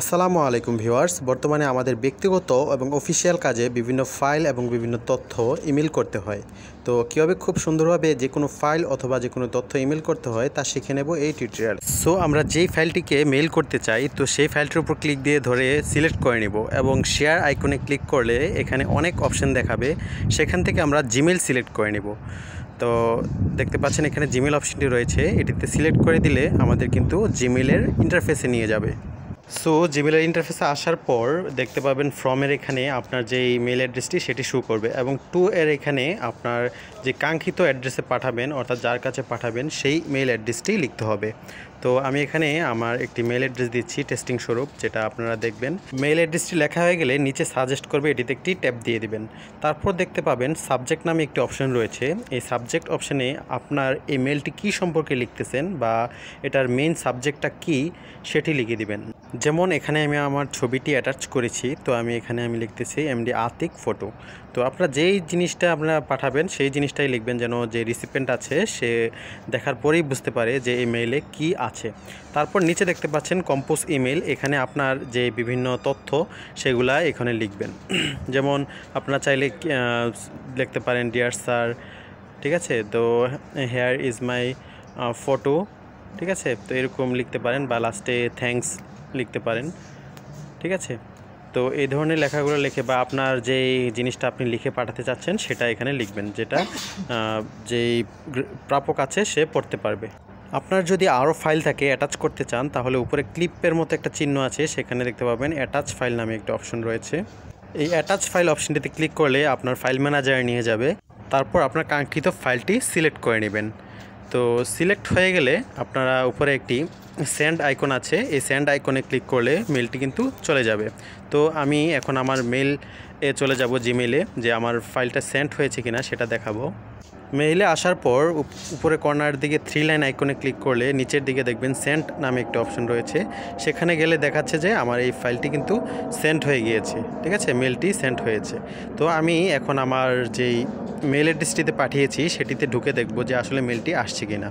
আসসালামু আলাইকুম ভিউয়ার্স। বর্তমানে আমাদের ব্যক্তিগত এবং অফিসিয়াল কাজে বিভিন্ন ফাইল এবং বিভিন্ন তথ্য ইমেল করতে হয়। তো কীভাবে খুব সুন্দরভাবে যে কোনো ফাইল অথবা যে কোনো তথ্য ইমেল করতে হয় তা শিখে নেব এই টিউটোরিয়াল। সো আমরা যেই ফাইলটিকে মেইল করতে চাই তো সেই ফাইলটির উপর ক্লিক দিয়ে ধরে সিলেক্ট করে নেব এবং শেয়ার আইকনে ক্লিক করলে এখানে অনেক অপশন দেখাবে, সেখান থেকে আমরা জিমেল সিলেক্ট করে নেব। তো দেখতে পাচ্ছেন এখানে জিমেল অপশনটি রয়েছে, এটিতে সিলেক্ট করে দিলে আমাদের কিন্তু জিমেলের ইন্টারফেসে নিয়ে যাবে। সো জিমেলের ইন্টারফেসে আসার পর দেখতে পাবেন ফ্রমের এখানে আপনার যে মেল অ্যাড্রেসটি সেটি শো করবে এবং টু এর এখানে আপনার যে কাঙ্ক্ষিত অ্যাড্রেসে পাঠাবেন অর্থাৎ যার কাছে পাঠাবেন সেই মেল অ্যাড্রেসটি লিখতে হবে। তো আমি এখানে আমার একটি মেল অ্যাড্রেস দিচ্ছি টেস্টিং স্বরূপ, যেটা আপনারা দেখবেন। মেল অ্যাড্রেসটি লেখা হয়ে গেলে নিচে সাজেস্ট করবে, এটিতে একটি ট্যাপ দিয়ে দিবেন। তারপর দেখতে পাবেন সাবজেক্ট নামে একটি অপশন রয়েছে। এই সাবজেক্ট অপশনে আপনার এই মেলটি কী সম্পর্কে লিখতেছেন বা এটার মেইন সাবজেক্টটা কী সেটি লিখে দিবেন। যেমন এখানে আমি আমার ছবিটি অ্যাটাচ করেছি, তো আমি এখানে লিখতেছি এমডি আতিক ফটো। তো আপনারা যেই জিনিসটা আপনারা পাঠাবেন সেই জিনিসটাই লিখবেন, যেন যে রিসিপিয়েন্ট আছে সে দেখার পরেই বুঝতে পারে যে এই মেইলে কী আছে। তারপর নিচে দেখতে পাচ্ছেন কম্পোজ ইমেল, এখানে আপনার যে বিভিন্ন তথ্য সেগুলা এখানে লিখবেন। যেমন আপনারা চাইলে লিখতে পারেন ডিয়ার স্যার, ঠিক আছে, তো হেয়ার ইজ মাই ফটো, ঠিক আছে, তো এরকম লিখতে পারেন বা লাস্টে থ্যাঙ্কস লিখতে পারেন, ঠিক আছে। তো এই ধরনের লেখাগুলো লিখে বা আপনার যেই জিনিসটা আপনি লিখে পাঠাতে চাচ্ছেন সেটা এখানে লিখবেন, যেটা যেই প্রাপক আছে সে পড়তে পারবে। আপনার যদি আরও ফাইল থাকে অ্যাটাচ করতে চান তাহলে উপরে ক্লিপের মতো একটা চিহ্ন আছে, সেখানে দেখতে পাবেন অ্যাটাচ ফাইল নামে একটা অপশন রয়েছে। এই অ্যাটাচ ফাইল অপশনটিতে ক্লিক করলে আপনার ফাইল ম্যানেজারে নিয়ে যাবে। তারপর আপনার কাঙ্ক্ষিত ফাইলটি সিলেক্ট করে নেবেন। তো সিলেক্ট হয়ে গেলে আপনারা উপরে একটি সেন্ড আইকন আছে, এই সেন্ড আইকনে ক্লিক করলে মেলটি কিন্তু চলে যাবে। তো আমি এখন আমার মেল চলে যাব জিমেলে, যে আমার ফাইলটা সেন্ড হয়েছে কিনা সেটা দেখাবো। মেইলে আসার পর উপরে কর্নার দিকে 3 লাইন আইকনে ক্লিক করলে নিচের দিকে দেখবেন সেন্ড নামে একটা অপশন রয়েছে, সেখানে গেলে দেখাচ্ছে যে আমার এই ফাইলটি কিন্তু সেন্ড হয়ে গিয়েছে, ঠিক আছে, মেলটি সেন্ড হয়েছে। তো আমি এখন আমার যেই মেল অ্যাড্রেসটিতে পাঠিয়েছি সেটিতে ঢুকে দেখব যে আসলে মেলটি আসছে কিনা।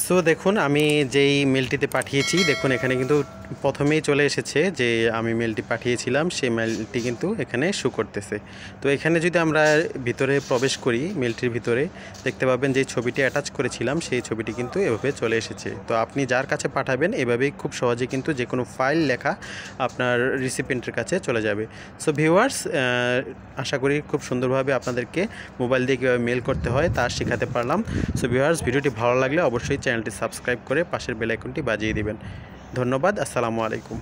সো দেখুন আমি যেই মেলটিতে পাঠিয়েছি, দেখুন এখানে কিন্তু প্রথমেই চলে এসেছে যে আমি মেলটি পাঠিয়েছিলাম, সেই মেলটি কিন্তু এখানে শো করতেছে। তো এখানে যদি আমরা ভিতরে প্রবেশ করি, মেলটির ভিতরে দেখতে পাবেন যে ছবিটি অ্যাটাচ করেছিলাম সেই ছবিটি কিন্তু এভাবে চলে এসেছে। তো আপনি যার কাছে পাঠাবেন এভাবেই খুব সহজে কিন্তু যে কোনো ফাইল লেখা আপনার রিসিপিয়েন্টের কাছে চলে যাবে। সো ভিউয়ার্স, আশা করি খুব সুন্দরভাবে আপনাদেরকে মোবাইল দিয়ে কীভাবে মেল করতে হয় তা শেখাতে পারলাম। সো ভিউয়ার্স, ভিডিওটি ভালো লাগলে অবশ্যই চ্যানেলটি সাবস্ক্রাইব করে পাশের বেল আইকনটি বাজিয়ে দিবেন। ধন্যবাদ। আসসালামু আলাইকুম।